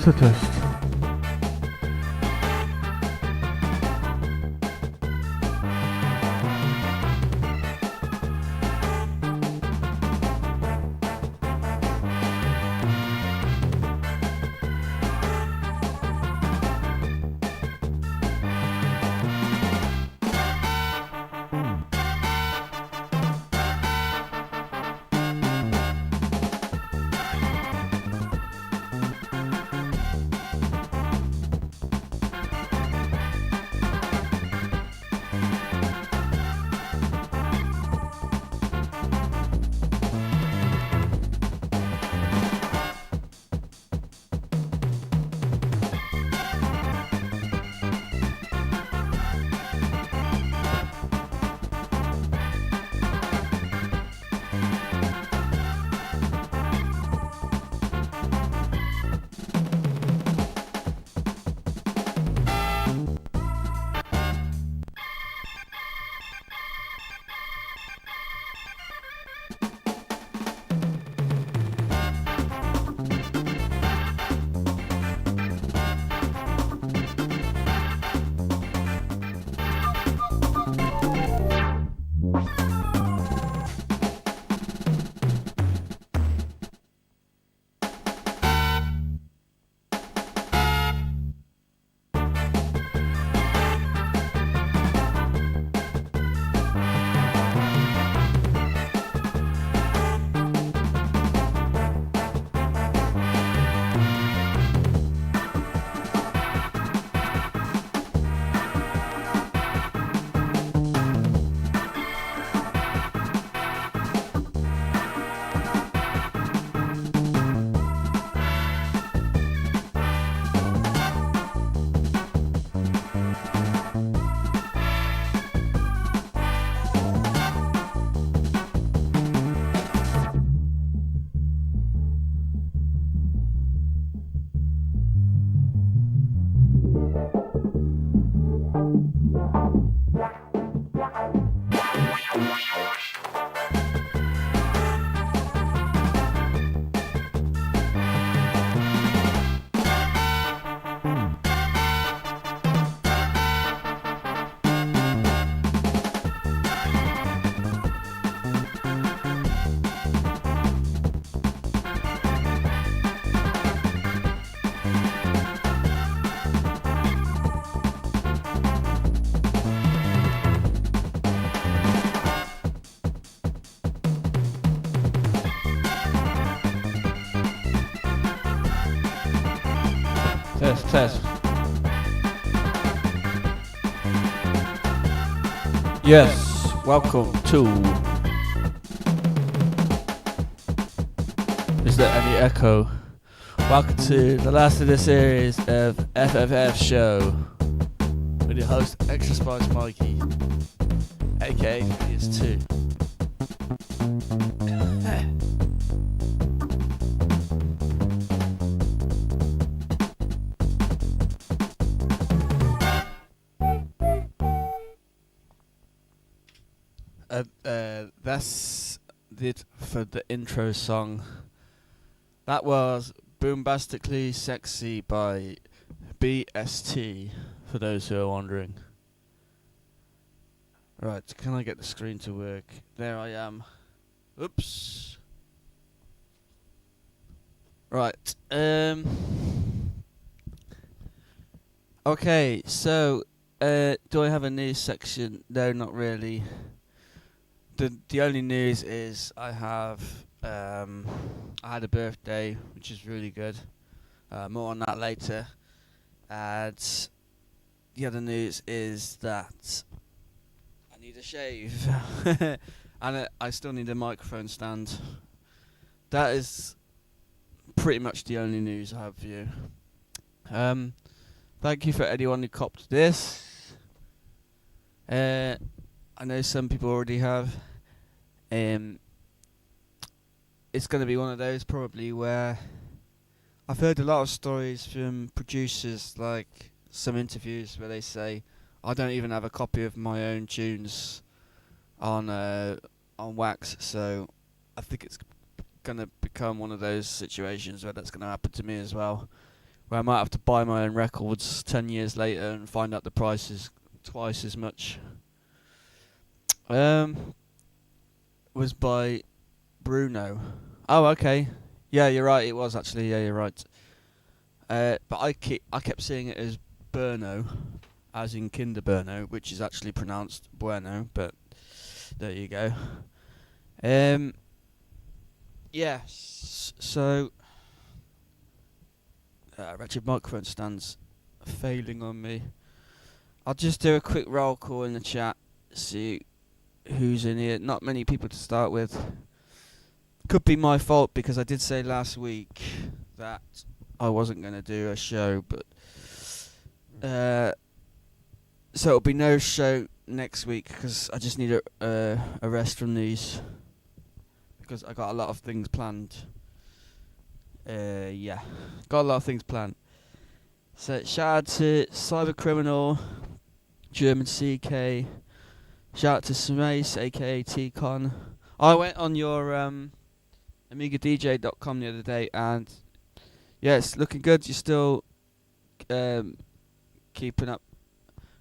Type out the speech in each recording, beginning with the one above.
Toast or toast? Test, test. Yes, welcome to... Is there any echo? Welcome to the last of the series of FFF Show with your host Extra Spice Mikey, aka PS2. That's it for the intro song. That was Boombastically Sexy by BST, for those who are wondering. Right, can I get the screen to work? There I am. Oops. Right, okay, so, do I have a news section? No, not really. The only news is I had a birthday, which is really good. More on that later. And the other news is that I need a shave, and I still need a microphone stand. That is pretty much the only news I have for you. Thank you for anyone who copped this. I know some people already have. It's going to be one of those probably where I've heard a lot of stories from producers, like some interviews where they say, I don't even have a copy of my own tunes on wax, so I think it's going to become one of those situations where that's going to happen to me as well, where I might have to buy my own records 10 years later and find out the price is twice as much. Was by Bruno. Oh, okay. Yeah, you're right. It was actually. Yeah, you're right. But I kept seeing it as Burno, as in Kinder Bueno, which is actually pronounced Bueno. But there you go. Yes. So, wretched microphone stands failing on me. I'll just do a quick roll call in the chat. See who's in here. Not many people to start with. Could be my fault because I did say last week that I wasn't going to do a show, but so it'll be no show next week because I just need a rest from these because I got a lot of things planned. Yeah, got a lot of things planned. So shout out to Cybercriminal, German CK. Shout out to Smace, aka T-Con. I went on your AmigaDJ.com the other day, and yeah, it's looking good. You're still keeping up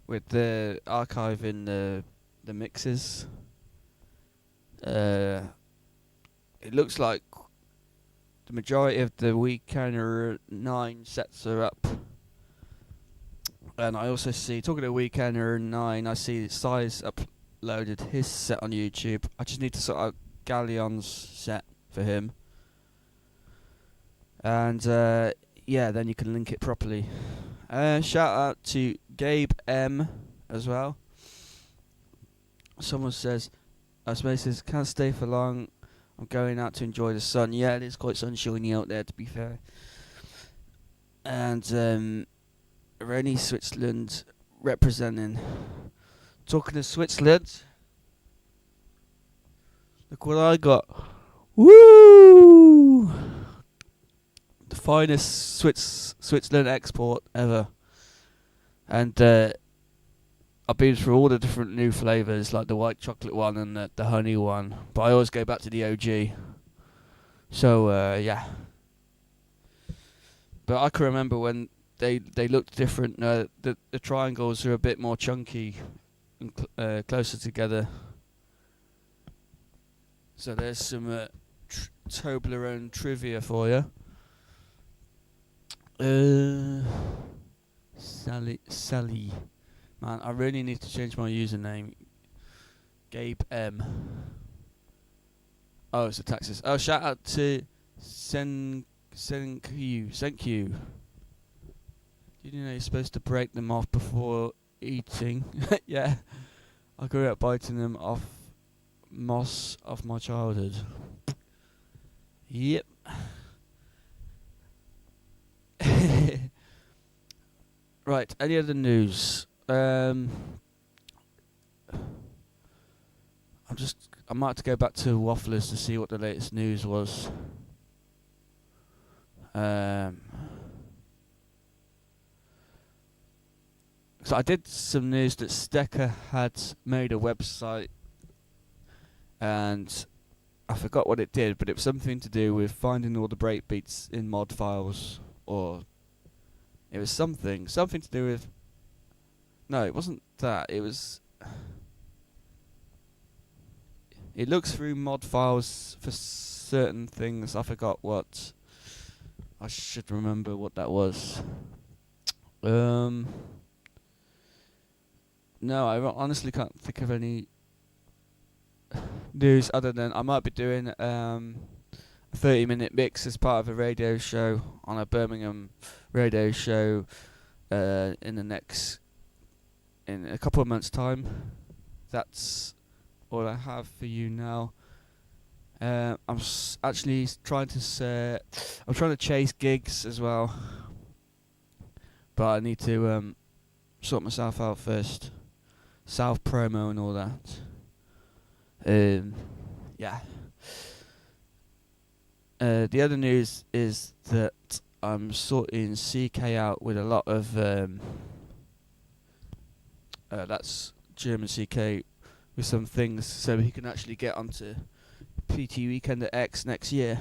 with the archiving the mixes. It looks like the majority of the Weekender 9 sets are up. And I also see, talking to Weekender 9, I see Size uploaded his set on YouTube. I just need to sort out Galleon's set for him. And yeah, then you can link it properly. Shout out to Gabe M as well. Someone says, Space says, can't stay for long. I'm going out to enjoy the sun. Yeah, it is quite sunshiny out there, to be fair. And Rennie Switzerland representing. Talking to Switzerland, look what I got. Woo! The finest Switzerland export ever. And I've been through all the different new flavours, like the white chocolate one and the honey one. But I always go back to the OG. So, yeah. But I can remember when they looked different. The triangles are a bit more chunky and closer together. So there's some Toblerone trivia for you. Sally. Man, I really need to change my username. Gabe M. Oh, it's a Texas. Oh, shout out to Senkyu. Did you know you're supposed to break them off before eating? Yeah. I grew up biting them off moss of my childhood. Yep. Right, any other news? I might have to go back to Wafflers to see what the latest news was. So I did some news that Stecker had made a website, and I forgot what it did, but it was something to do with finding all the breakbeats in mod files, or it was something to do with. No, it wasn't that. It was. It looks through mod files for certain things. I forgot what. I should remember what that was. No, I honestly can't think of any news other than I might be doing a 30-minute mix as part of a radio show on a Birmingham radio show in a couple of months' time. That's all I have for you now. I'm actually trying to chase gigs as well, but I need to sort myself out first. Self promo and all that. Yeah. The other news is that I'm sorting CK out with a lot of that's German CK with some things so he can actually get onto PT Weekender X next year.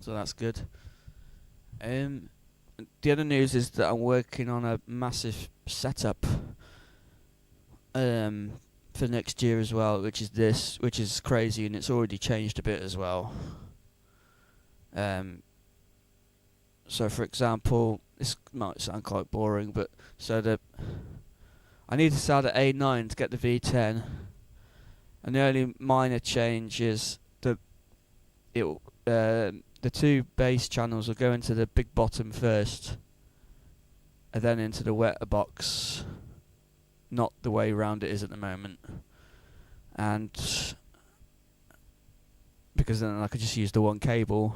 So that's good. the other news is that I'm working on a massive setup for next year as well, which is crazy, and it's already changed a bit as well. So for example, this might sound quite boring, but I need to start at A9 to get the V10, and the only minor change is that the two bass channels will go into the big bottom first, and then into the wetter box, not the way round it is at the moment. And because then I could just use the one cable.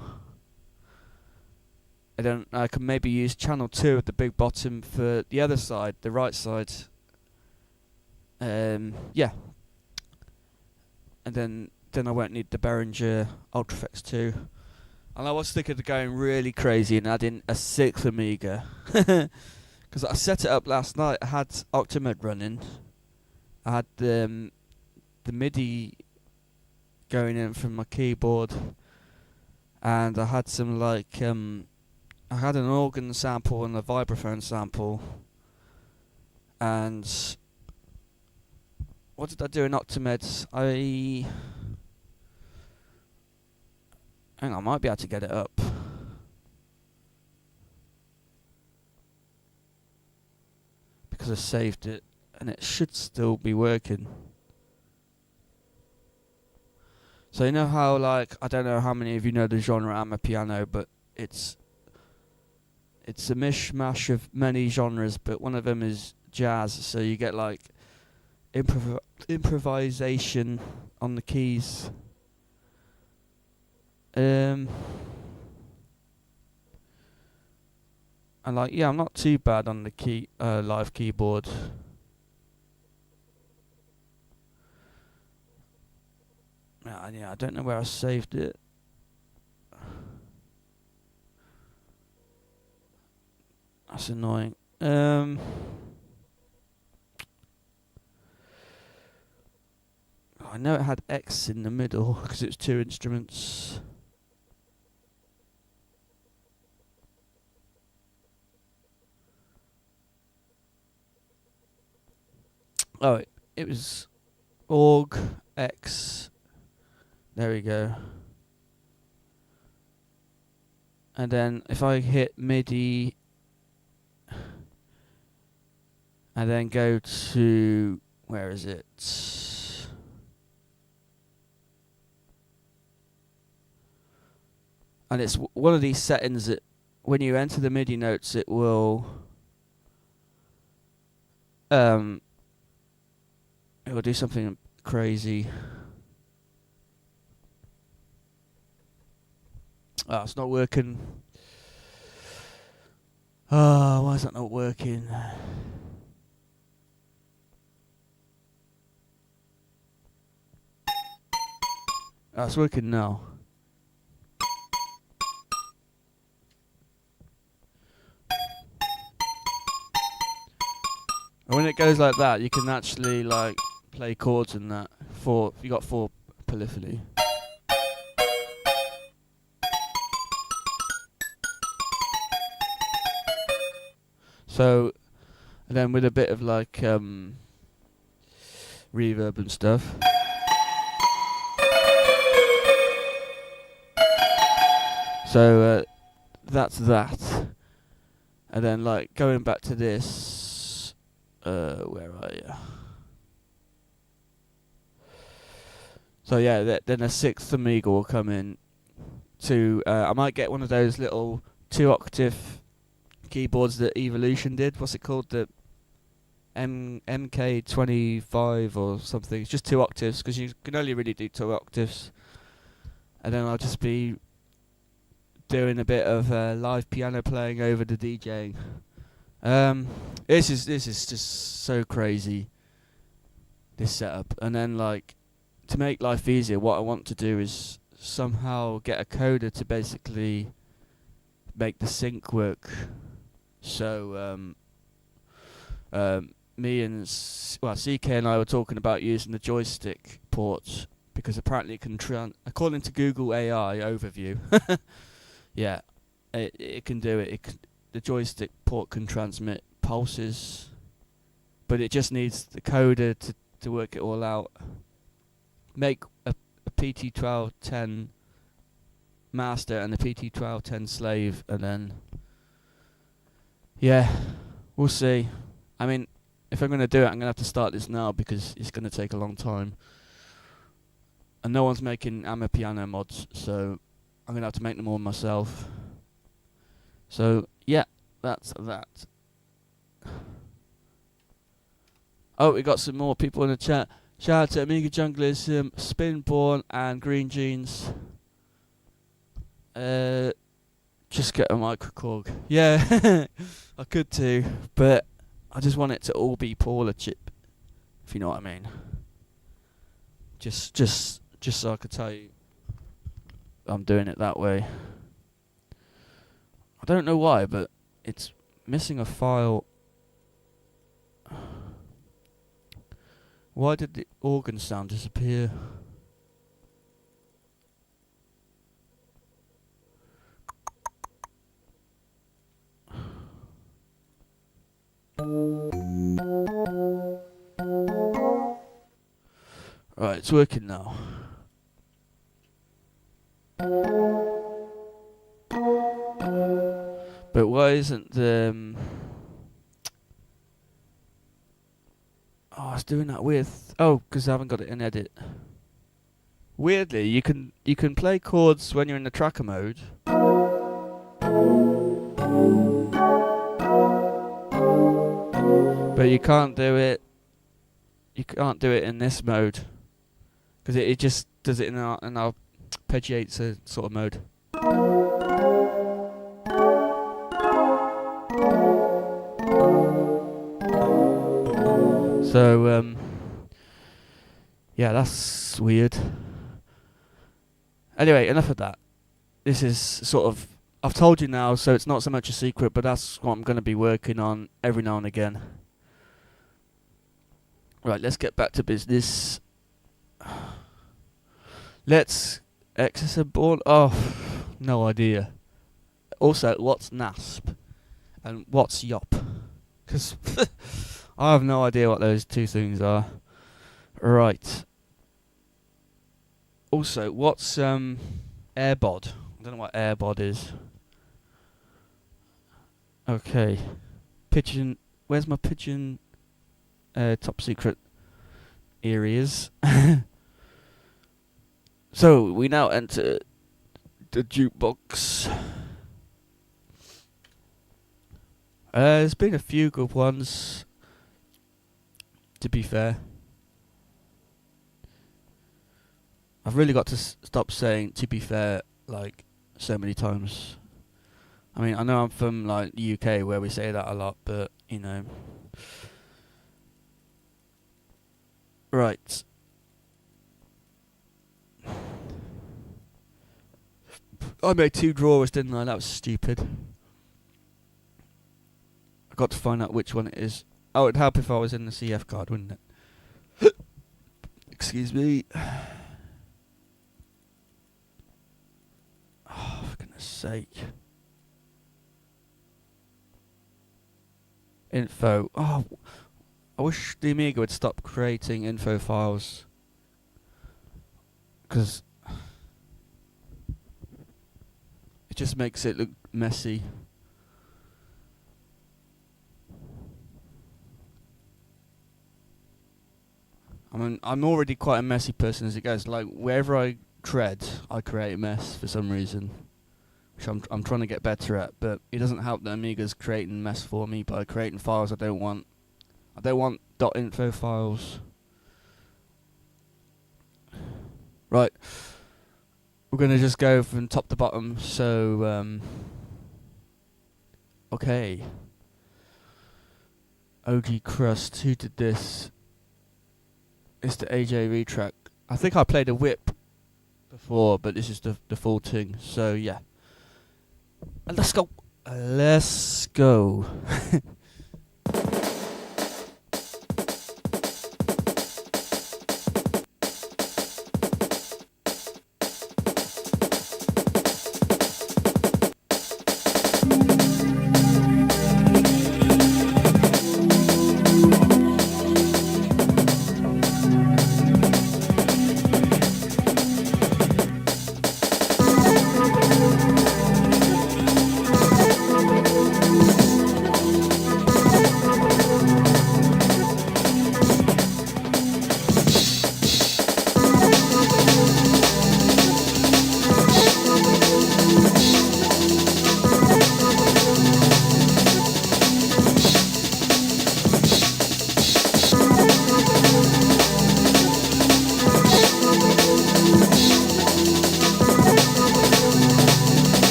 And then I can maybe use channel 2 at the big bottom for the other side, the right side. Yeah. And then I won't need the Behringer Ultraflex 2. And I was thinking of going really crazy and adding a 6th Amiga. Because I set it up last night. I had Octamed running. I had the MIDI going in from my keyboard. And I had some I had an organ sample and a vibraphone sample. And what did I do in Octamed? Hang on, I might be able to get it up. Because I saved it, and it should still be working. So you know how, I don't know how many of you know the genre Amapiano, but it's a mishmash of many genres, but one of them is jazz, so you get improvisation on the keys. And I'm not too bad on the live keyboard. Yeah, I don't know where I saved it. That's annoying. I know it had X in the middle because it's two instruments. Oh, it was org X. There we go. And then if I hit MIDI and then go to, where is it? And it's one of these settings that when you enter the MIDI notes, it will do something crazy. Oh, it's not working. Oh, why is that not working? Oh, it's working now. And when it goes like that, you can actually play chords in that. You got 4 polyphony. So, and then with a bit of reverb and stuff. So that's that. And then going back to this, where are you? So yeah, then a 6th Amiga will come in. I might get one of those little 2-octave keyboards that Evolution did. What's it called? The MK25 or something. It's just 2 octaves because you can only really do 2 octaves. And then I'll just be doing a bit of live piano playing over the DJing. This is just so crazy, this setup. And then to make life easier, what I want to do is somehow get a coder to basically make the sync work. So me and CK and I were talking about using the joystick port because apparently it can according to Google AI overview. Yeah, it can do it. The the joystick port can transmit pulses, but it just needs the coder to work it all out. Make a PT1210 master and a PT1210 slave, and then yeah, we'll see. I mean, if I'm going to do it, I'm going to have to start this now because it's going to take a long time. And no one's making Amapiano mods, so I'm going to have to make them all myself. So, yeah, that's that. Oh, we got some more people in the chat. Shout out to Amiga Junglers, Spinborn and Green Jeans. Just get a microcorg. Yeah, I could too, but I just want it to all be Paula chip, if you know what I mean. Just so I could tell you I'm doing it that way. I don't know why, but it's missing a file. Why did the organ sound disappear? Right, it's working now. But why isn't the... oh, it's doing that with... oh, because I haven't got it in edit. Weirdly, you can play chords when you're in the tracker mode. But you can't do it... you can't do it in this mode. Because it just does it in our arpeggiates sort of mode. So, yeah, that's weird. Anyway, enough of that. This is sort of... I've told you now, so it's not so much a secret, but that's what I'm going to be working on every now and again. Right, let's get back to business. Let's access board. Oh, no idea. Also, what's NASP and what's YOP? Because I have no idea what those two things are. Right. Also, what's AirBod? I don't know what AirBod is. Okay. Pigeon. Where's my pigeon? Top secret areas. So we now enter the jukebox. There's been a few good ones, to be fair. I've really got to stop saying "to be fair" like so many times. I mean, I know I'm from like the UK where we say that a lot, but you know. Right. I made 2 drawers, didn't I? That was stupid. I got to find out which one it is. Oh, it'd help if I was in the CF card, wouldn't it? Excuse me. Oh, for goodness sake. Info. Oh, I wish the Amiga would stop creating info files. Because it just makes it look messy. I mean, I'm already quite a messy person as it goes. Like, wherever I tread, I create a mess for some reason. Which I'm trying to get better at. But it doesn't help that Amiga's creating mess for me by creating files I don't want. I don't want .info files. Right. We're going to just go from top to bottom. So, okay. OG Crust. Who did this? It's the AJ retrack. I think I played a whip before, but this is the full thing. So, yeah. Let's go. Let's go.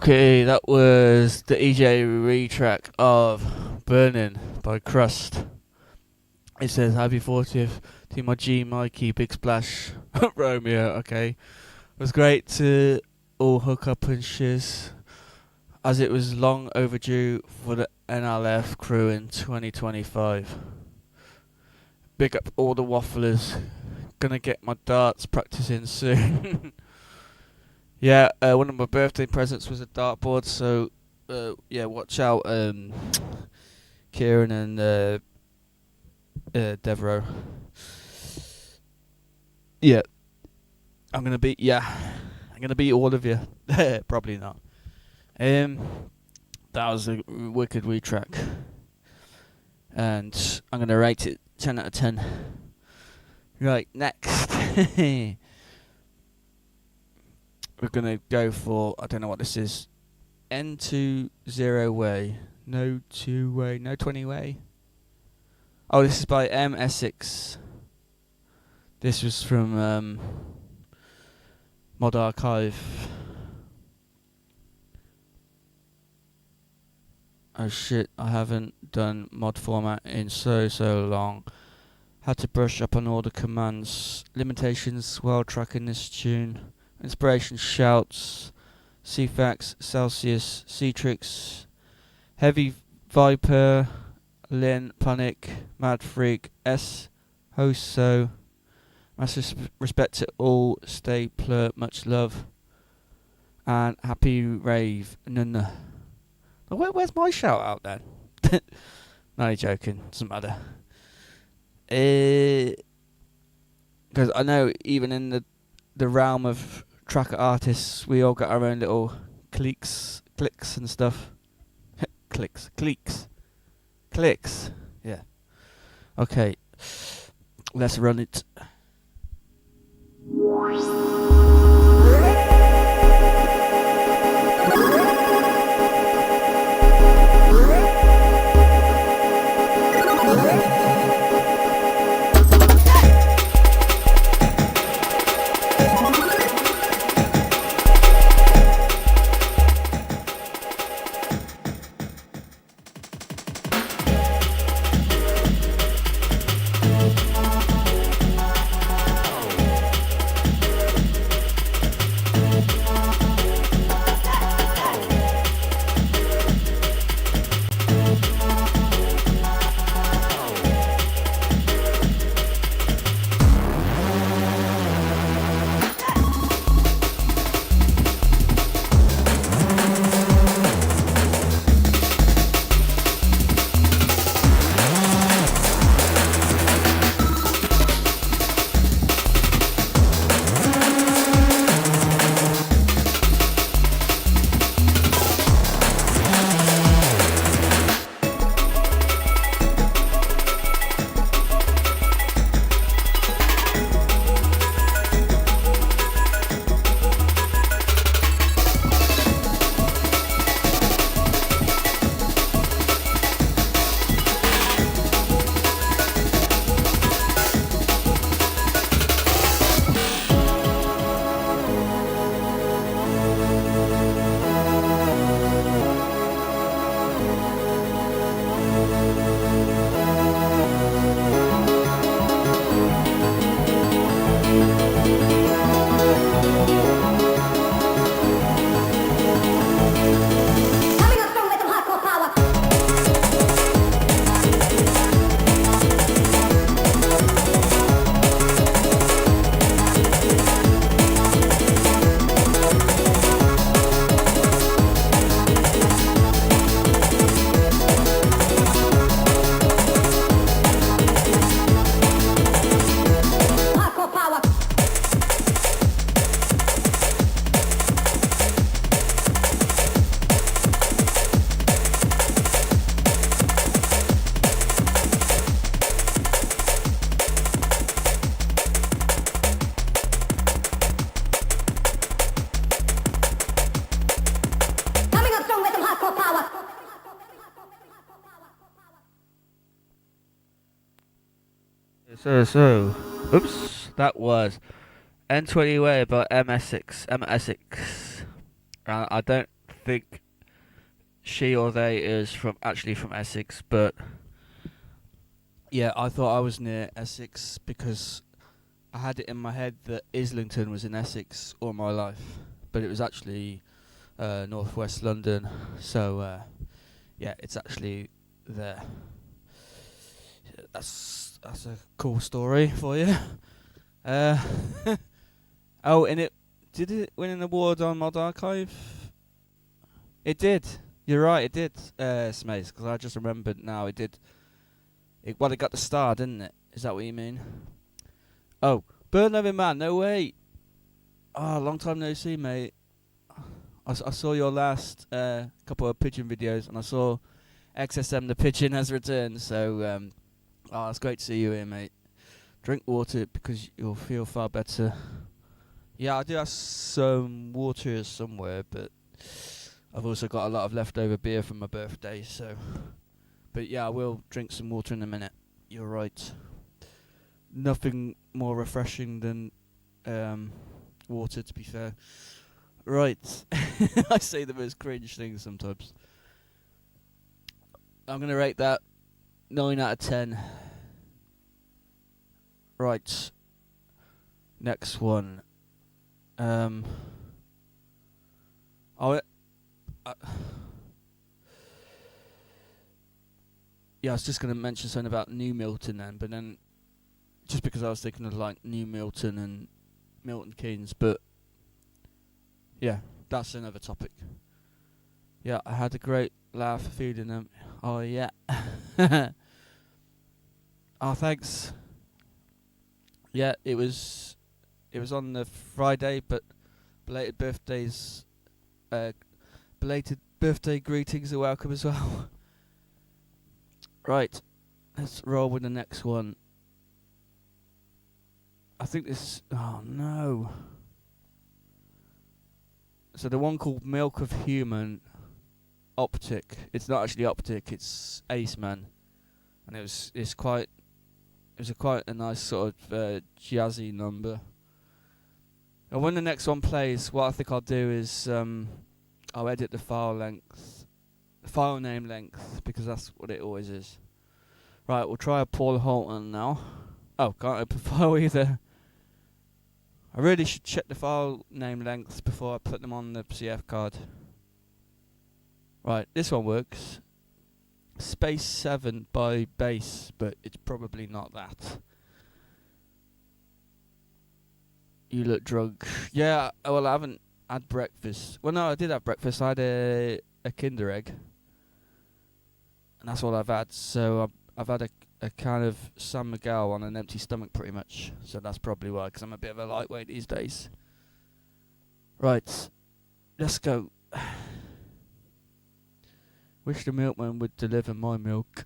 Okay, that was the EJ retrack of Burning by Crust. It says, happy 40th to my G Mikey, Big Splash, Romeo. Okay, it was great to all hook up and shiz, as it was long overdue for the NLF crew in 2025. Big up all the wafflers, gonna get my darts practicing soon. Yeah, one of my birthday presents was a dartboard, so yeah, watch out, Kieran and Devro. Yeah, I'm gonna beat all of you. Probably not. That was a wicked wee track, and I'm gonna rate it 10 out of 10. Right, next. We're gonna go for, I don't know what this is, N20 way, no 2 way, no 20 way. Oh, this is by M Essex. This was from Mod Archive. Oh shit, I haven't done mod format in so long. Had to brush up on all the commands. Limitations while tracking this tune. Inspiration shouts, CFAX, Celsius, Citrix, Heavy Viper, Lin, Panic, Mad Freak, S, Hoso. Massive respect to all, Stapler, much love, and Happy Rave, Nunna. Where's my shout out then? No, you're joking, doesn't matter. Because I know even in the realm of tracker artists, we all got our own little clicks and stuff. clicks. Yeah. Okay. Let's run it. Oops, that was N20 Way by M Essex. I don't think she or they is from Essex, but yeah, I thought I was near Essex because I had it in my head that Islington was in Essex all my life, but it was actually northwest London. So yeah, it's actually there. That's a cool story for you. Oh, and did it win an award on Mod Archive? It did. You're right, it did, Smace, because I just remembered now it did. It got the star, didn't it? Is that what you mean? Oh, Bird Loving Man, no way. Oh, long time no see, mate. I saw your last couple of pigeon videos, and I saw XSM the pigeon has returned, so it's great to see you here, mate. Drink water because you'll feel far better. Yeah, I do have some water somewhere, but I've also got a lot of leftover beer from my birthday, so... But yeah, I will drink some water in a minute. You're right. Nothing more refreshing than water, to be fair. Right. I say the most cringe things sometimes. I'm going to rate that 9 out of 10. Right. Next one. Yeah, I was just going to mention something about New Milton then, but then just because I was thinking of like New Milton and Milton Keynes, but yeah, that's another topic. Yeah, I had a great laugh feeding them. Oh yeah. Oh, thanks. Yeah, it was on the Friday, but belated birthday greetings are welcome as well. Right, let's roll with the next one. I think this... Oh, no. So the one called Milk of Human Optic. It's not actually Optic, it's Ace Man. And it's quite a nice sort of jazzy number. And when the next one plays, what I think I'll do is I'll edit the file name length, because that's what it always is. Right, we'll try a Paul Holton now. Oh, can't open file either. I really should check the file name lengths before I put them on the CF card. Right, this one works. Space 7 by bass, but it's probably not that. You look drunk. Yeah, well, I haven't had breakfast. Well, no, I did have breakfast. I had a Kinder Egg. And that's all I've had. So I've had a kind of San Miguel on an empty stomach, pretty much. So that's probably why, because I'm a bit of a lightweight these days. Right, let's go. Wish the milkman would deliver my milk.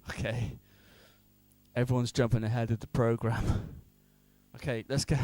Okay. Everyone's jumping ahead of the program. Okay, let's go.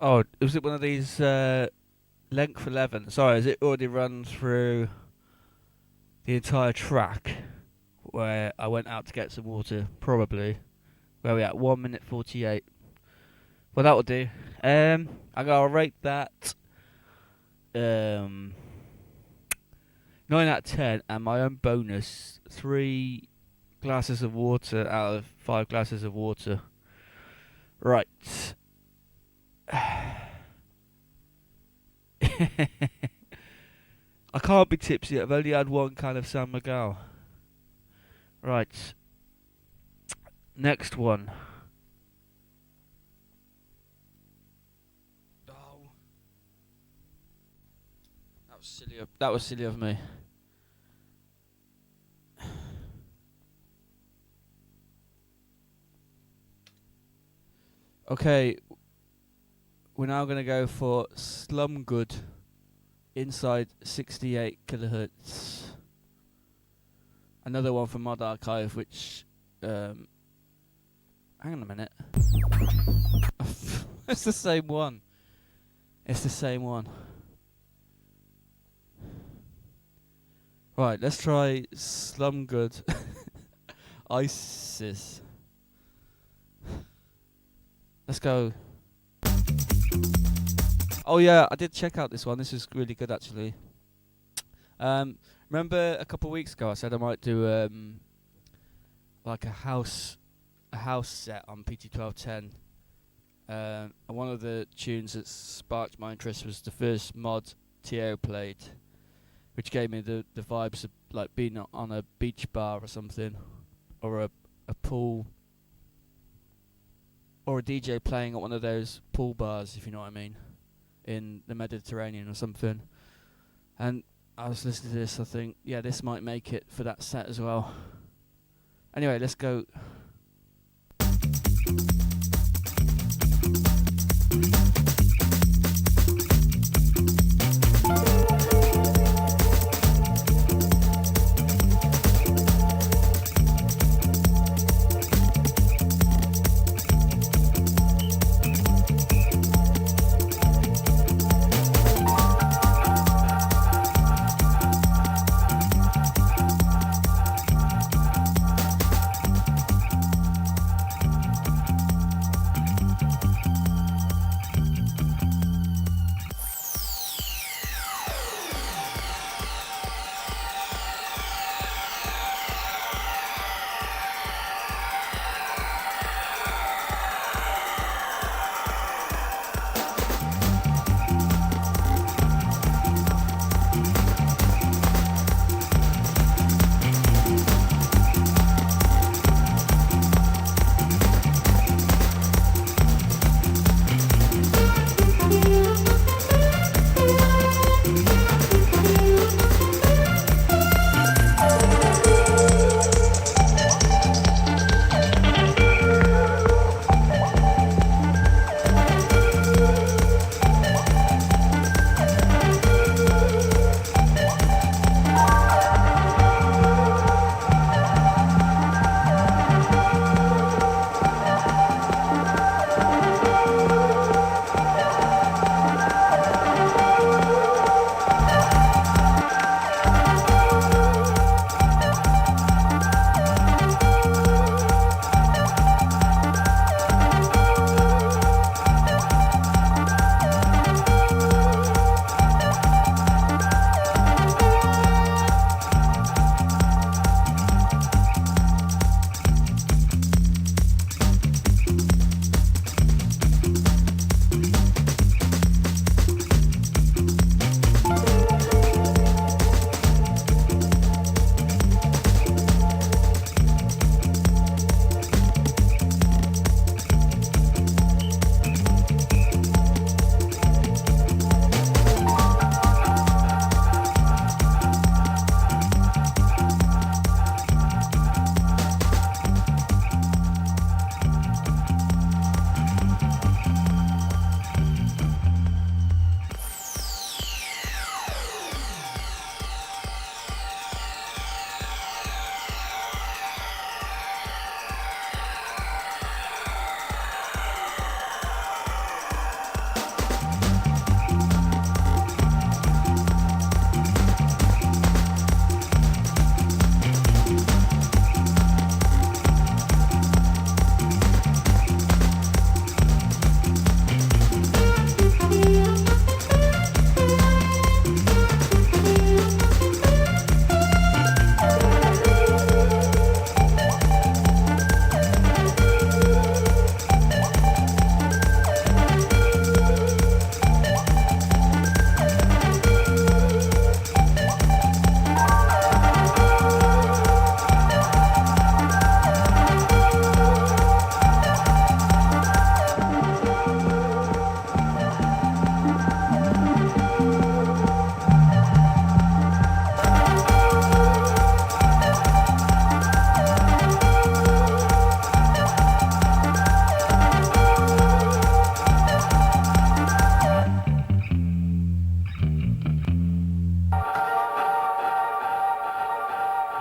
Oh, was it one of these length 11? Sorry, has it already run through the entire track where I went out to get some water? Probably. Where are we at? 1 minute 48. Well, that will do. I'm gonna rate that 9 out of 10, and my own bonus 3 glasses of water out of 5 glasses of water. Right. I can't be tipsy. I've only had one can of San Miguel. Right. Next one. Oh. That was silly of me. Okay. We're now going to go for Slum Good inside 68 kilohertz. Another one from Mod Archive, which hang on a minute. It's the same one. It's the same one. Right, let's try Slum Good ISIS. Let's go. Oh yeah, I did check out this one. This is really good actually. Remember a couple of weeks ago I said I might do like a house set on PT1210. And one of the tunes that sparked my interest was the first mod Tio played, which gave me the vibes of like being on a beach bar or something, or a pool, or a DJ playing at one of those pool bars, if you know what I mean, in the Mediterranean or something. And I was listening to this, I think, yeah, this might make it for that set as well. Anyway, let's go.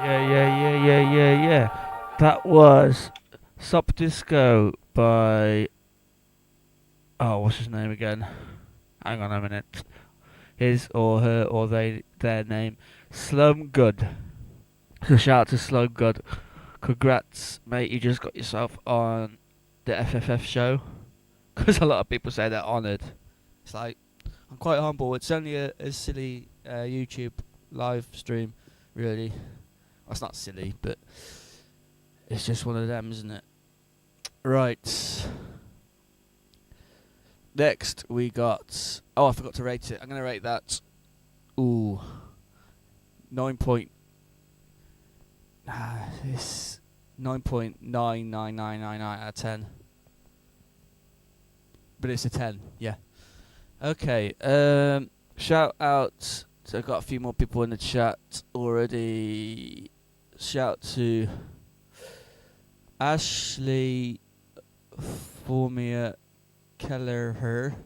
Yeah. That was Sup Disco by. Oh, what's his name again? Hang on a minute. His or her or their name. Slum Good. So shout out to Slum Good. Congrats, mate. You just got yourself on the FFF show. Because a lot of people say they're honoured. It's like, I'm quite humble. It's only a silly YouTube live stream, really. Well, it's not silly, but it's just one of them, isn't it? Right. Next, we got... Oh, I forgot to rate it. I'm going to rate that... Ooh. 9 point... It's 9.99999 out of 10. But it's a 10, yeah. Okay, shout out... So I've got a few more people in the chat already. Shout to Ashley Formia Kelleher.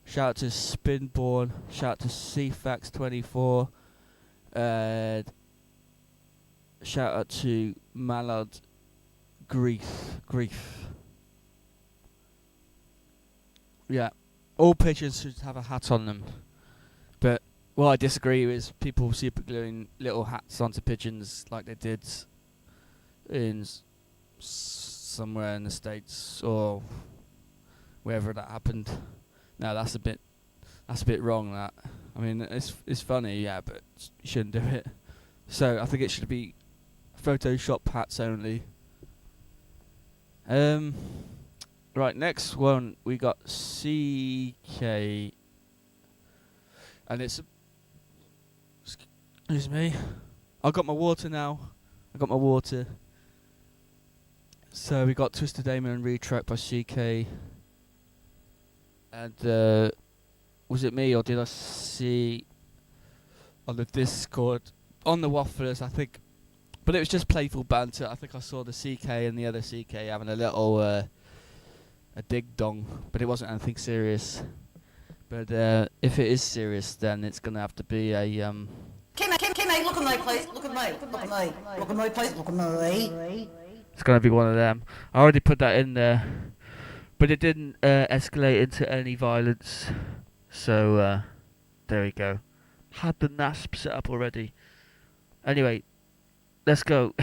Shout out to Spinborn. Shout out to CFAX24. Shout out to Mallard Grief. Yeah, all pigeons should have a hat on them. But what I disagree with is people super gluing little hats onto pigeons like they did in somewhere in the States or wherever that happened. No, that's a bit wrong. That, I mean, it's funny, yeah, but you shouldn't do it. So I think it should be Photoshop hats only. Right, next one we got CK, and it's excuse me. I got my water now. So we got Twisted Damon and Retrack by CK. And was it me or did I see on the Discord on the Wafflers? I think, but it was just playful banter. I think I saw the CK and the other CK having a little a dig dong, but it wasn't anything serious. But if it is serious, then it's gonna have to be a Kim, look at my place. Look at my place. It's gonna be one of them. I already put that in there, but it didn't escalate into any violence. So there we go. Had the NASP set up already. Anyway, let's go.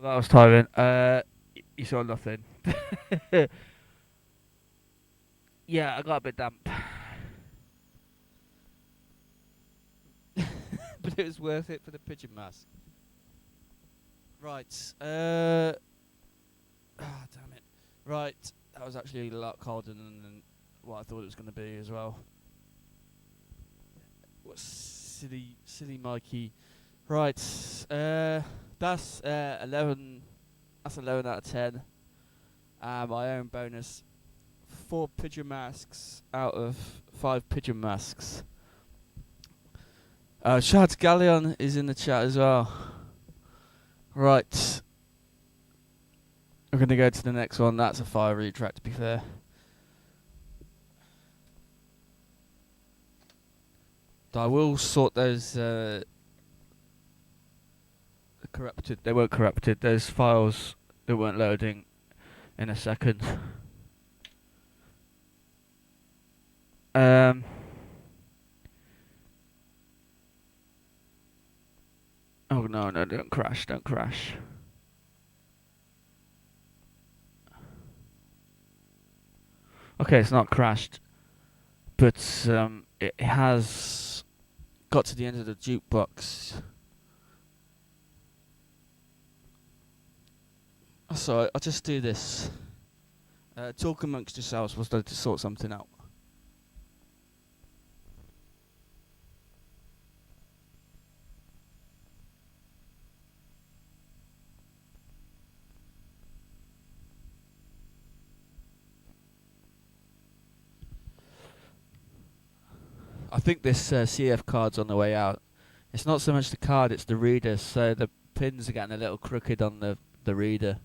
Well, that was tiring. You saw nothing. Yeah, I got a bit damp. But it was worth it for the pigeon mask. Right. Damn it. Right. That was actually a lot colder than what I thought it was going to be as well. What silly Mikey. Right. That's 11. That's 11 out of 10. My own bonus. 4 pigeon masks out of 5 pigeon masks. Shad Galleon is in the chat as well. Right. We're going to go to the next one. That's a fiery track, to be fair. I will sort those corrupted. They weren't corrupted. Those files that weren't loading in a second. Oh no, don't crash, don't crash. Okay, it's not crashed, but it has got to the end of the jukebox. So I'll just do this. Talk amongst yourselves whilst I just sort something out. I think this CF card's on the way out. It's not so much the card, it's the reader, so the pins are getting a little crooked on the reader.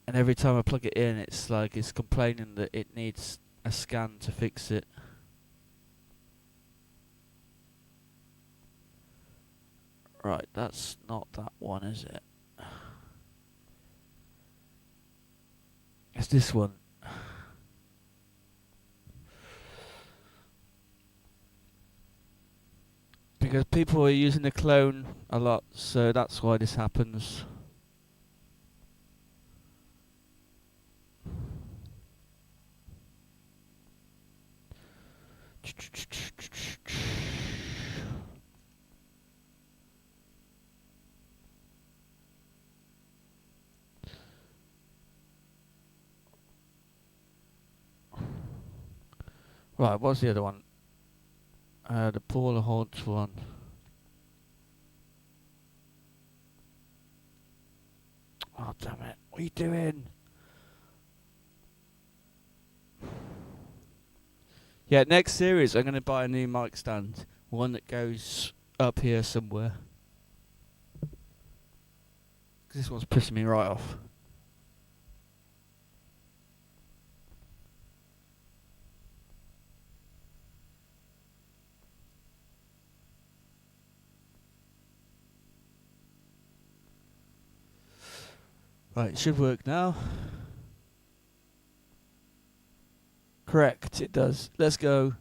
And every time I plug it in, it's like it's complaining that it needs a scan to fix it. Right, that's not that one, is it? It's this one. Because people are using the clone a lot, so that's why this happens. Right, what's the other one? The Paula Hodge one. Oh, damn it. What are you doing? Yeah, next series I'm going to buy a new mic stand. One that goes up here somewhere. 'Cause this one's pissing me right off. Right, it should work now. Correct, it does. Let's go.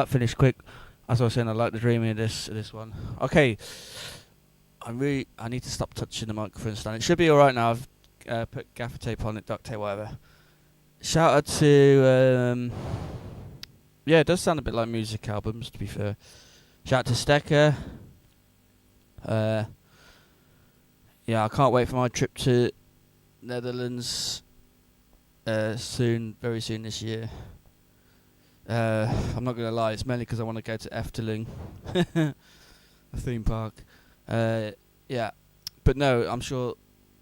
that finished quick. As I was saying, I like the dreaming of this one. Okay, I need to stop touching the microphone stand. It should be all right now. I've put gaffer tape on it, duct tape, whatever. Shout out to yeah, it does sound a bit like music albums, to be fair. Shout out to Stecker. Yeah, I can't wait for my trip to Netherlands very soon this year. I'm not going to lie, it's mainly because I want to go to Efteling, a theme park. Yeah, but no, I'm sure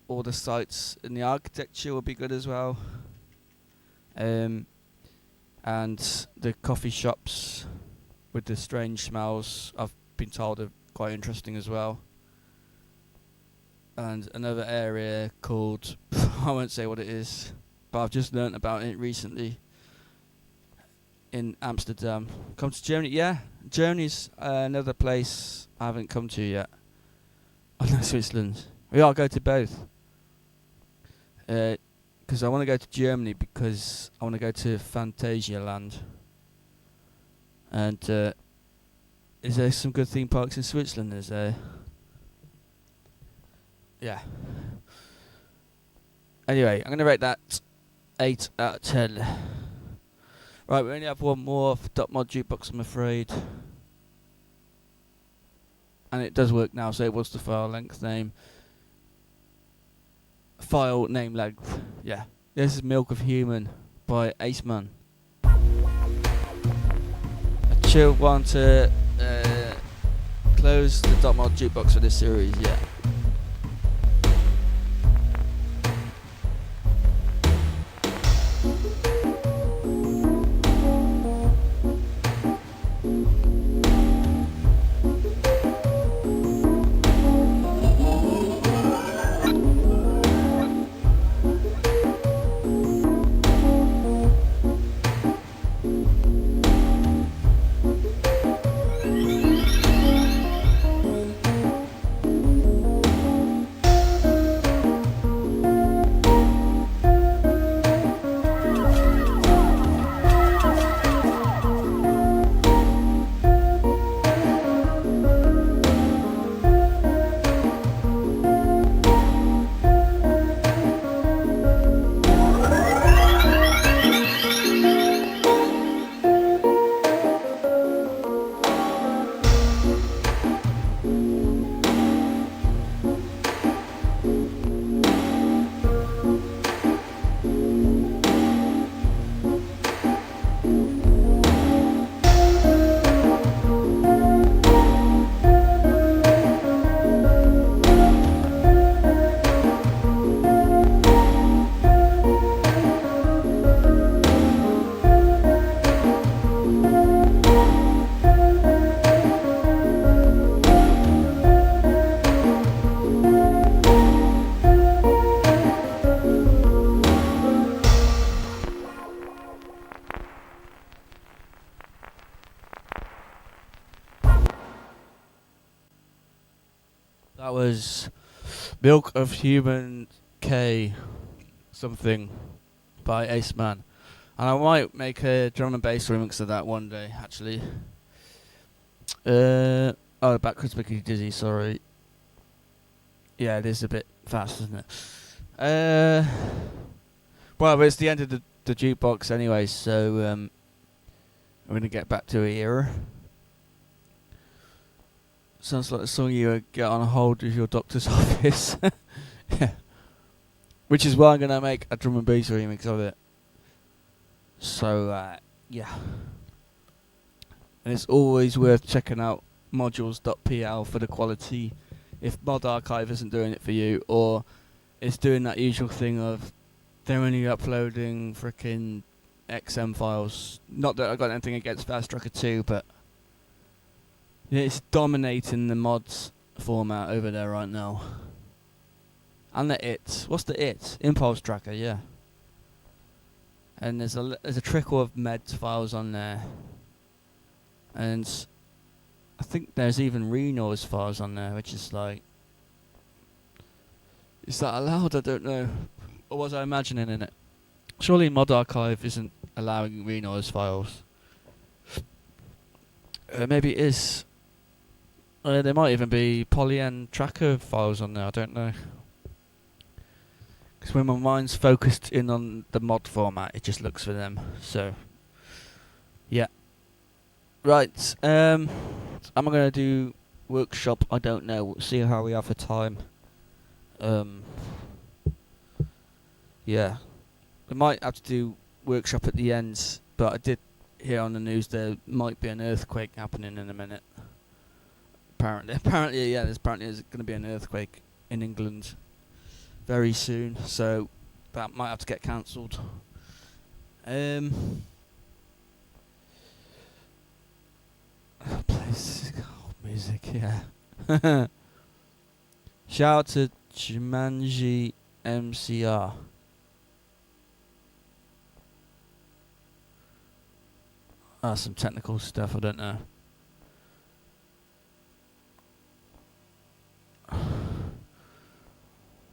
all the sites and the architecture will be good as well. And the coffee shops with the strange smells, I've been told, are quite interesting as well. And another area called, I won't say what it is, but I've just learnt about it recently, in Amsterdam. Come to Germany? Yeah, Germany's another place I haven't come to yet. Oh no, Switzerland. Yeah, I'll go to both. Because I want to go to Germany because I want to go to Phantasialand. And is there some good theme parks in Switzerland? Is there? Yeah. Anyway, I'm going to rate that 8 out of 10. Right, we only have one more for Dot Mod Jukebox, I'm afraid. And it does work now, so it was the file length name. File name length, yeah. This is Milk of Human by Aceman. A chill one to close the Dot Mod Jukebox for this series, yeah. That was Milk of Human K something by Aceman. And I might make a drum and bass remix of that one day, actually. Backwards Mickey Dizzy, sorry. Yeah, it is a bit fast, isn't it? Well, but it's the end of the jukebox anyway, so we're going to get back to a era. Sounds like a song you would get on hold with your doctor's office. Yeah. Which is why I'm going to make a drum and bass remix of it. So, yeah. And it's always worth checking out modules.pl for the quality if Mod Archive isn't doing it for you, or it's doing that usual thing of they're only uploading frickin' XM files. Not that I've got anything against Fast Tracker 2, but it's dominating the mods format over there right now. And the it. What's the it? Impulse Tracker, yeah. And there's a trickle of meds files on there. And I think there's even Renoise files on there, which is like... Is that allowed? I don't know. Or was I imagining in it? Surely Mod Archive isn't allowing Renoise files. Maybe it is. There might even be polyend tracker files on there, I don't know. Because when my mind's focused in on the mod format, it just looks for them. So, yeah. Right, am I going to do workshop? I don't know. We'll see how we have for time. Yeah. We might have to do workshop at the end, but I did hear on the news there might be an earthquake happening in a minute. Apparently, yeah, there's going to be an earthquake in England very soon, so that might have to get cancelled. Plays music, yeah. Shout out to Jumanji MCR. Some technical stuff, I don't know.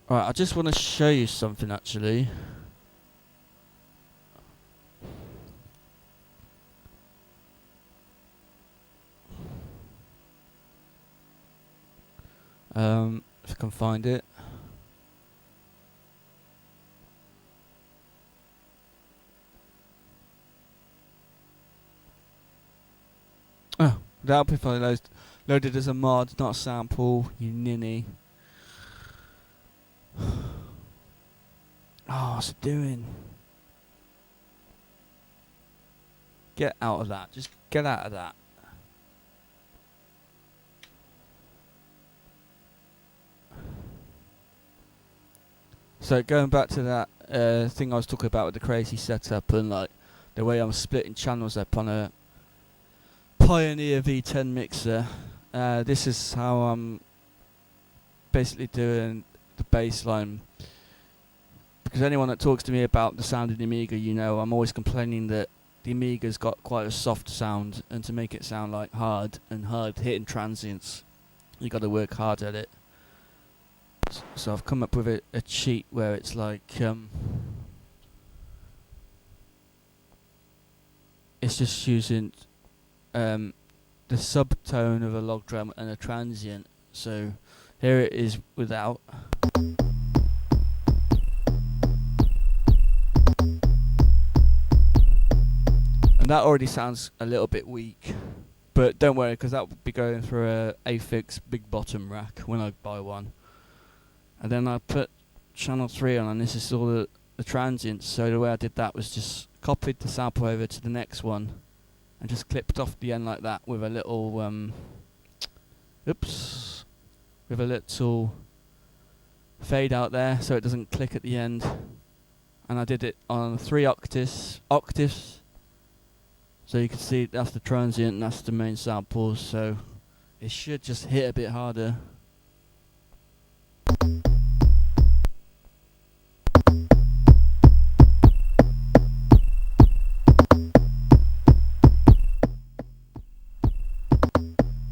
Right, I just want to show you something actually. If I can find it. Oh, the amplifier loaded as a mod, not a sample, you ninny. Oh, what's it doing? Get out of that. Just get out of that. So going back to that thing I was talking about with the crazy setup and like the way I'm splitting channels up on a Pioneer V10 mixer. This is how I'm basically doing the bass line. Because anyone that talks to me about the sound of the Amiga, you know, I'm always complaining that the Amiga's got quite a soft sound, and to make it sound like hard hitting transients, you got to work hard at it. So I've come up with a cheat where it's like it's just using the subtone of a log drum and a transient. So here it is without. And that already sounds a little bit weak, but don't worry, because that will be going for a Afix big bottom rack when I buy one. And then I put channel 3 on, and this is all the transients. So the way I did that was just copied the sample over to the next one and just clipped off the end like that with a little with a little fade out there so it doesn't click at the end. And I did it on 3 octaves. So you can see that's the transient and that's the main sample, so it should just hit a bit harder.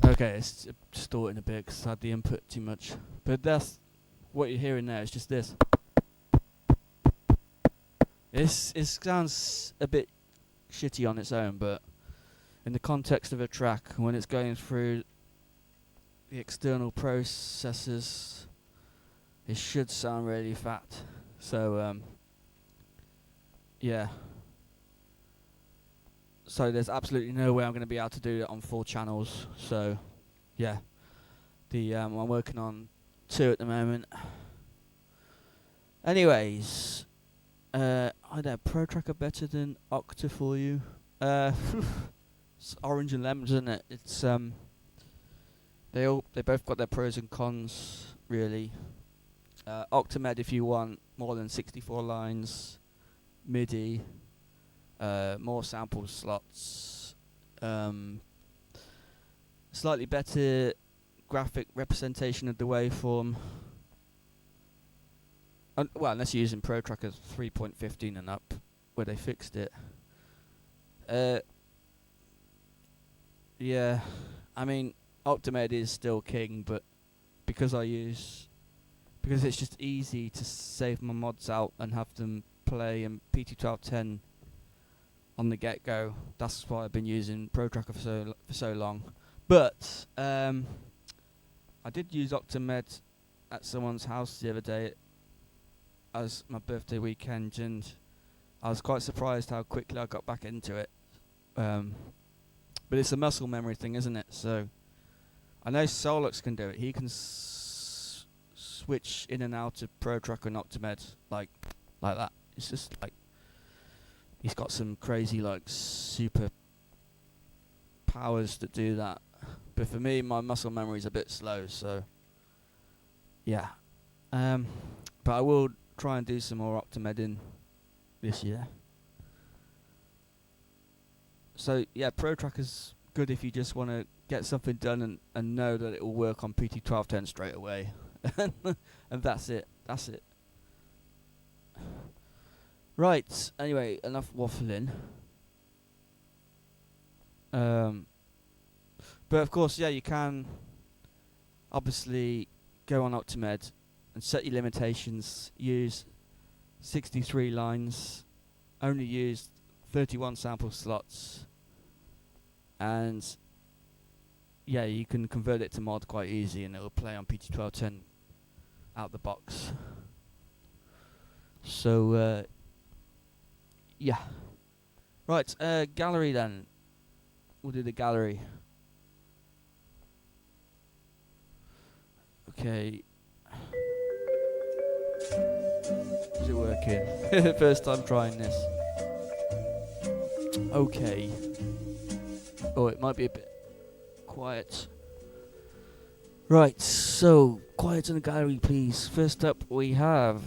Okay, it's distorting a bit because I had the input too much. But that's what you're hearing now, it's just this. It sounds a bit shitty on its own, but in the context of a track, when it's going through the external processors, it should sound really fat. So yeah. So there's absolutely no way I'm going to be able to do it on 4 channels. So yeah, I'm working on 2 at the moment. Anyways, I know Pro Tracker better than Octa for you. It's orange and lemons, isn't it? It's they both got their pros and cons, really. Octamed if you want more than 64 lines, MIDI, more sample slots, slightly better graphic representation of the waveform. Well, unless you're using Pro Tracker 3.15 and up, where they fixed it. Yeah, I mean, Octamed is still king, but because it's just easy to save my mods out and have them play in PT1210 on the get-go. That's why I've been using Pro Tracker for so long. But I did use Optimed at someone's house the other day as my birthday weekend, and I was quite surprised how quickly I got back into it. But it's a muscle memory thing, isn't it? So I know Solux can do it. He can switch in and out of Pro Tracker and Optimed like that. It's just like he's got some crazy like super powers that do that. But for me, my muscle memory is a bit slow, so yeah. But I will try and do some more Optimeding this year. So yeah, Pro Tracker's good if you just want to get something done and know that it will work on PT1210 straight away. And that's it. Right, anyway, enough waffling. But of course, yeah, you can obviously go on Optimed and set your limitations, use 63 lines, only use 31 sample slots, and yeah, you can convert it to mod quite easy and it'll play on PT1210 out the box. So yeah. Right, gallery then. We'll do the gallery. Okay. Is it working? First time trying this. Okay. Oh, it might be a bit quiet. Right, so quiet in the gallery, please. First up, we have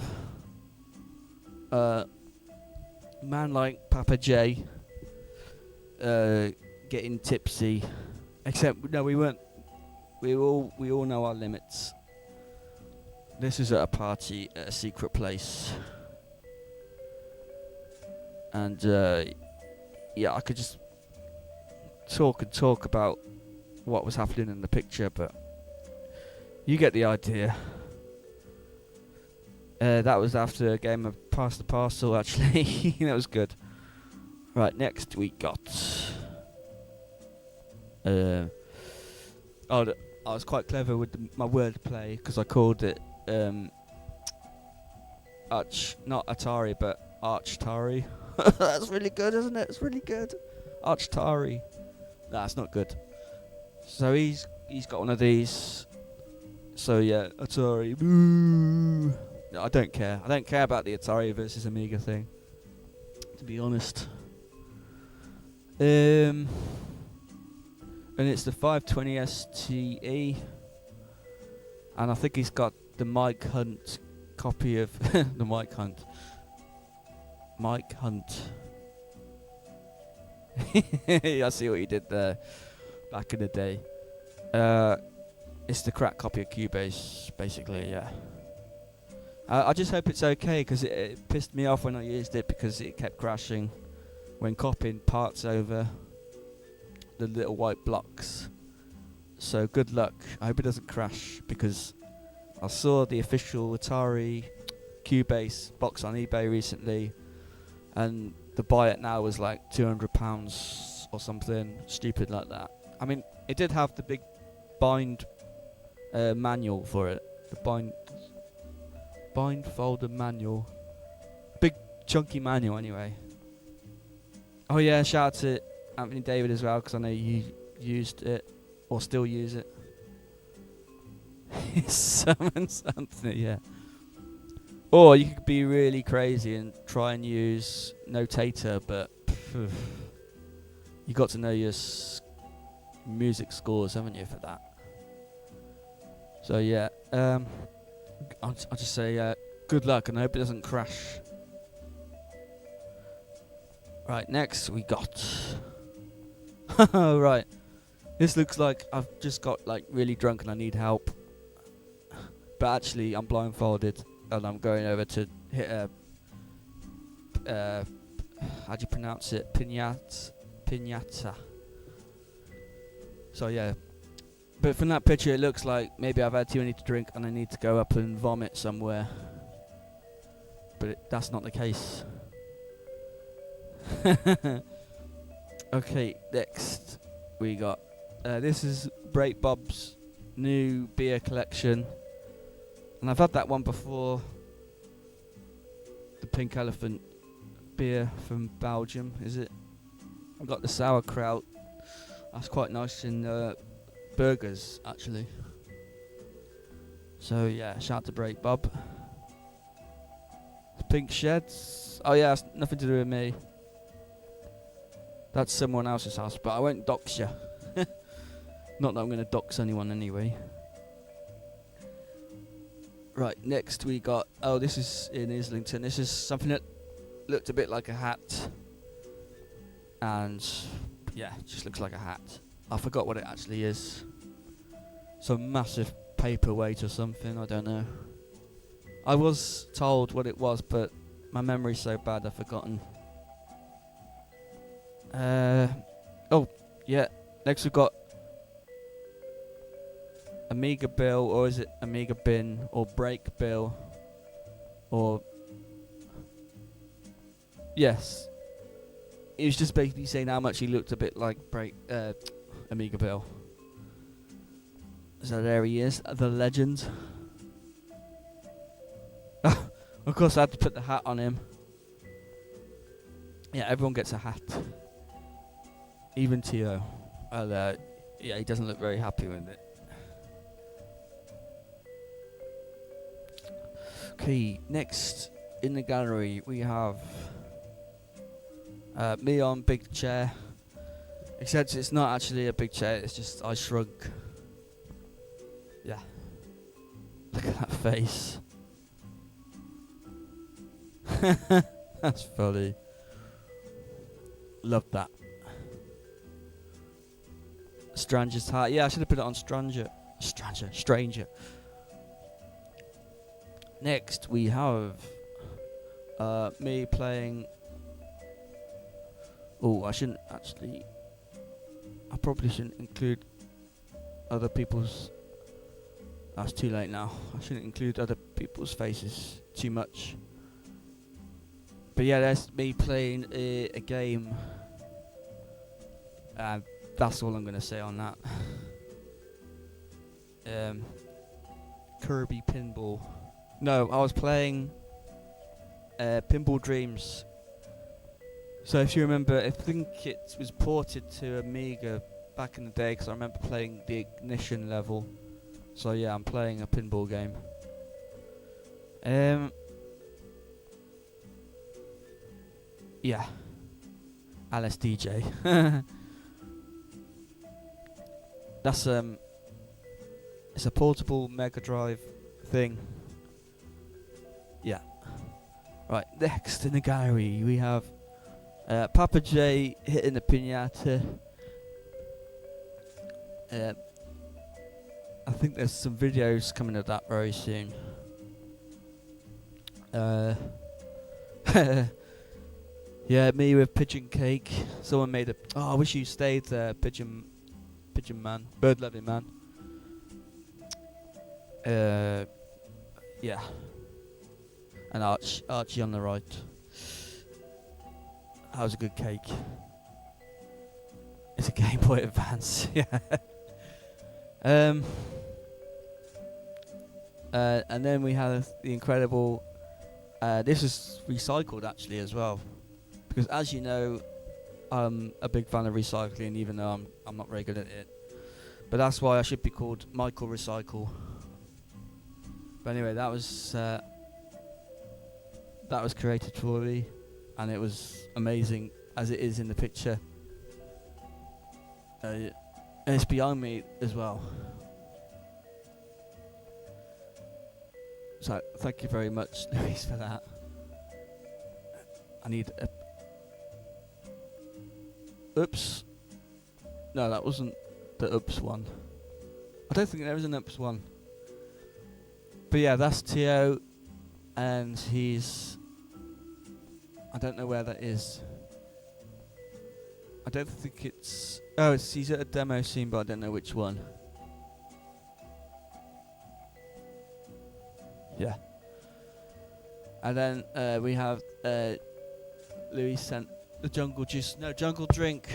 man like Papa J getting tipsy. Except no, we weren't. We all know our limits. This is at a party at a secret place, and yeah, I could just talk about what was happening in the picture, but you get the idea. That was after a game of Pass the Parcel, actually. That was good. Right, next we got I was quite clever with my wordplay because I called it not Atari but Archtari. That's really good, isn't it? It's really good. Archtari. Nah, it's not good. So he's got one of these. So yeah, Atari. Boo. No, I don't care. I don't care about the Atari versus Amiga thing, to be honest. And it's the 520 STE, and I think he's got the Mike Hunt copy of the Mike Hunt. I see what you did there back in the day. It's the cracked copy of Cubase, basically, yeah. I just hope it's okay, because it pissed me off when I used it, because it kept crashing when copying parts over the little white blocks. So good luck. I hope it doesn't crash, because I saw the official Atari Cubase box on eBay recently, and the buy it now was like £200 or something stupid like that. I mean, it did have the big bind manual for it. The bind folder manual. Big chunky manual anyway. Oh yeah, shout out to Anthony David as well, because I know you used it or still use it. Summons Anthony, yeah. Or you could be really crazy and try and use Notator, but you got to know your music scores, haven't you, for that? So yeah, I'll just say good luck, and I hope it doesn't crash. Right, next we got right, this looks like I've just got like really drunk and I need help, but actually I'm blindfolded and I'm going over to hit a how do you pronounce it, piñata. So yeah, but from that picture it looks like maybe I've had too many to drink and I need to go up and vomit somewhere, but that's not the case. Okay, next we got this is Break Bob's new beer collection, and I've had that one before. The Pink Elephant beer from Belgium, is it? I've got the sauerkraut. That's quite nice in burgers, actually. So yeah, shout out to Break Bob. Pink Sheds. Oh yeah, it's nothing to do with me. That's someone else's house, but I won't dox you. Not that I'm going to dox anyone anyway. Right, next we got... Oh, this is in Islington. This is something that looked a bit like a hat. And, yeah, it just looks like a hat. I forgot what it actually is. Some massive paperweight or something, I don't know. I was told what it was, but my memory's so bad I've forgotten. Oh, yeah. Next we've got Amiga Bill, or is it Amiga Bin, or Break Bill, or... Yes. He was just basically saying how much he looked a bit like Amiga Bill. So there he is, the legend. Of course I had to put the hat on him. Yeah, everyone gets a hat. Even Tio. Well, yeah, he doesn't look very happy with it. Okay, next in the gallery we have me on big chair. Except it's not actually a big chair, it's just I shrunk. Yeah. Look at that face. That's funny. Love that. Stranger's hat. Yeah, I should have put it on Stranger. Next we have me playing... Oh, I shouldn't actually... I probably shouldn't include other people's... That's too late now. I shouldn't include other people's faces too much. But yeah, that's me playing a game. That's all I'm going to say on that. Kirby Pinball. No, I was playing Pinball Dreams. So if you remember, I think it was ported to Amiga back in the day, because I remember playing the Ignition level. So yeah, I'm playing a pinball game. Yeah. Alice DJ. That's it's a portable Mega Drive thing. Yeah. Right, next in the gallery we have Papa J hitting the piñata. I think there's some videos coming of that very soon. Yeah, me with pigeon cake. Someone made a... Oh, I wish you stayed there, pigeon man. Bird-loving man. Yeah. And Archie on the right. That was a good cake. It's a Game Boy Advance, yeah. And then we have the incredible... this is recycled actually as well. Because as you know, I'm a big fan of recycling, even though I'm not very good at it. But that's why I should be called Michael Recycle. But anyway, that was created for me, and it was amazing as it is in the picture. And it's behind me as well. So thank you very much, Louise, for that. I need a... Oops. No, that wasn't the oops one. I don't think there is an oops one. But yeah, that's Tio, and he's... I don't know where that is. I don't think it's... Oh, he's at a demo scene, but I don't know which one. Yeah. And then we have Louis sent the Jungle Juice. No, Jungle Drink.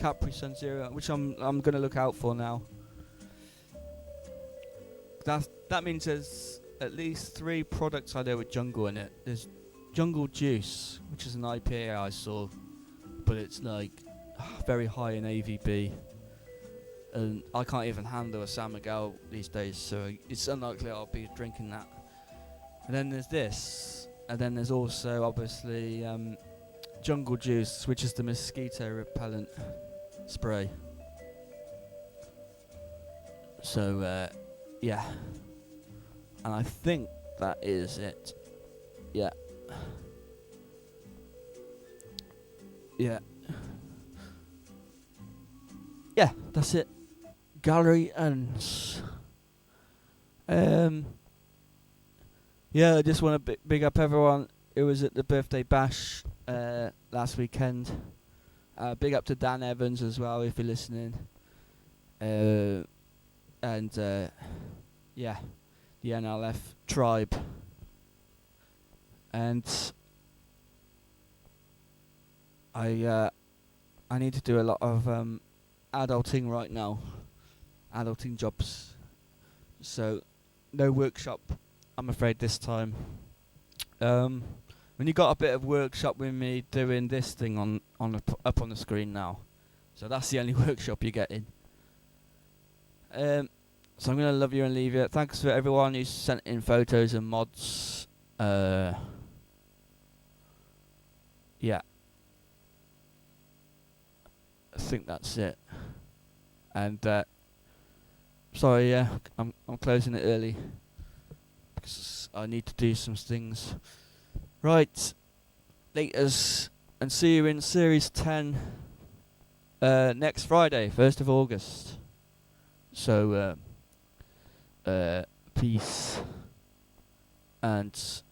Capri Sun Zero, which I'm gonna look out for now. That means there's at least 3 products I know with jungle in it. There's Jungle Juice, which is an IPA I saw, but it's like very high in AVB, and I can't even handle a San Miguel these days, so it's unlikely I'll be drinking that. And then there's this, and then there's also obviously Jungle Juice, which is the mosquito repellent spray. So yeah, and I think that is it. Yeah. Yeah, that's it. Gallery ends. Yeah, I just want to big up everyone who was at the birthday bash last weekend. Big up to Dan Evans as well, if you're listening. And yeah, the NLF tribe. And I need to do a lot of adulting right now, adulting jobs. So no workshop, I'm afraid, this time. When you got a bit of workshop with me doing this thing up on the screen now, so that's the only workshop you're getting. So I'm gonna love you and leave you. Thanks for everyone who sent in photos and mods. Yeah, I think that's it. And sorry, yeah, I'm closing it early because I need to do some things. Right, laters, and see you in Series 10 next Friday, 1st of August. So, peace, and